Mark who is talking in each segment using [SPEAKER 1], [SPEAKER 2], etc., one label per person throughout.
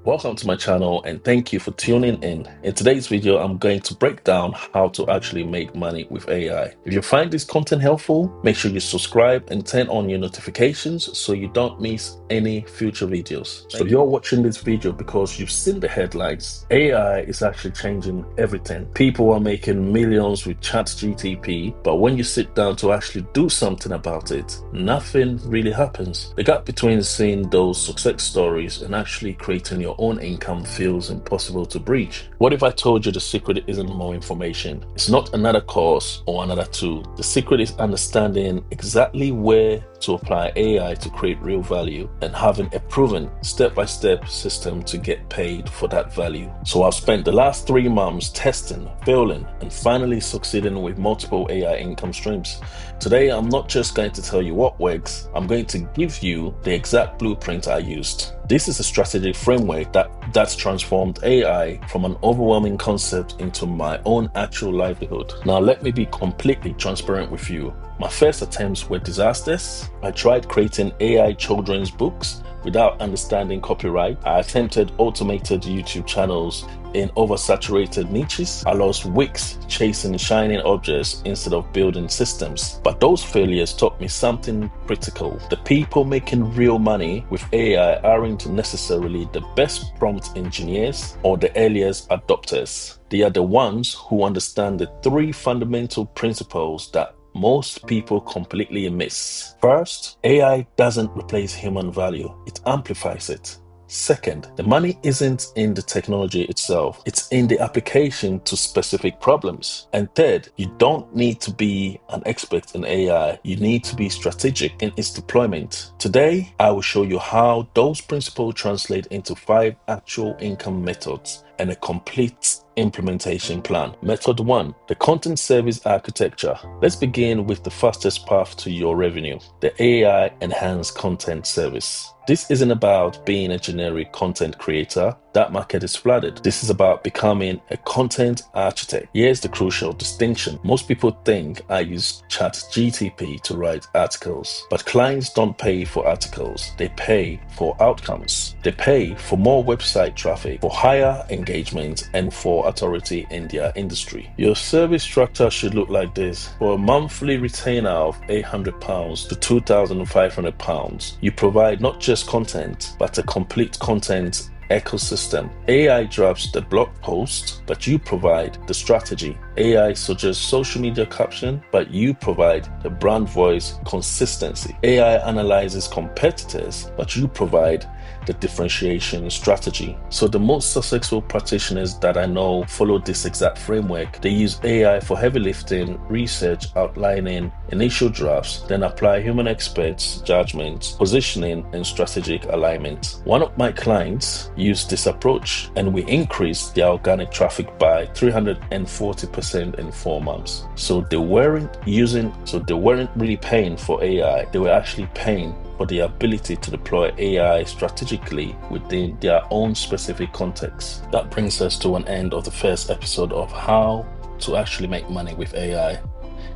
[SPEAKER 1] Welcome to my channel and thank you for tuning in. In today's video, I'm going to break down how to actually make money with AI. If you find this content helpful, make sure you subscribe and turn on your notifications so you don't miss any future videos. So you're watching this video because you've seen the headlines. AI is actually changing everything. People are making millions with ChatGPT, but when you sit down to actually do something about it, nothing really happens. The gap between seeing those success stories and actually creating your own income feels impossible to breach. What if I told you the secret isn't more information? It's not another course or another tool. The secret is understanding exactly where to apply AI to create real value and having a proven step-by-step system to get paid for that value. So I've spent the last 3 months testing, failing, and finally succeeding with multiple AI income streams. Today, I'm not just going to tell you what works, I'm going to give you the exact blueprint I used. This is a strategic framework that's transformed AI from an overwhelming concept into my own actual livelihood. Now, let me be completely transparent with you. My first attempts were disasters. I tried creating AI children's books without understanding copyright. I attempted automated YouTube channels in oversaturated niches. I lost weeks chasing shining objects instead of building systems. But those failures taught me something critical. The people making real money with AI aren't necessarily the best prompt engineers or the earliest adopters. They are the ones who understand the 3 fundamental principles that most people completely miss. First, AI doesn't replace human value, it amplifies it. Second, the money isn't in the technology itself, it's in the application to specific problems. And third, you don't need to be an expert in AI, you need to be strategic in its deployment. Today, I will show you how those principles translate into 5 actual income methods and a complete implementation plan. Method 1, the content service architecture. Let's begin with the fastest path to your revenue, the AI enhanced content service. This isn't about being a generic content creator. That market is flooded. This is about becoming a content architect. Here's the crucial distinction. Most people think I use ChatGPT to write articles, but clients don't pay for articles. They pay for outcomes. They pay for more website traffic, for higher engagement, and for authority in their industry. Your service structure should look like this. For a monthly retainer of £800 to £2,500, you provide not just content, but a complete content ecosystem. AI drafts the blog post, but you provide the strategy. AI suggests social media caption, but you provide the brand voice consistency. AI analyzes competitors, but you provide the differentiation strategy. So the most successful practitioners that I know follow this exact framework. They use AI for heavy lifting, research, outlining, initial drafts, then apply human experts' judgment, positioning, and strategic alignment. One of my clients used this approach and we increased their organic traffic by 340% in 4 months. So they weren't really paying for AI, they were actually paying for the ability to deploy AI strategically within their own specific context. That brings us to an end of the first episode of how to actually make money with AI.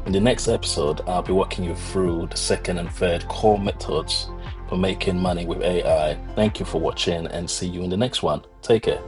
[SPEAKER 1] In the next episode, I'll be walking you through the second and third core methods for making money with AI. Thank you for watching and see you in the next one. Take care.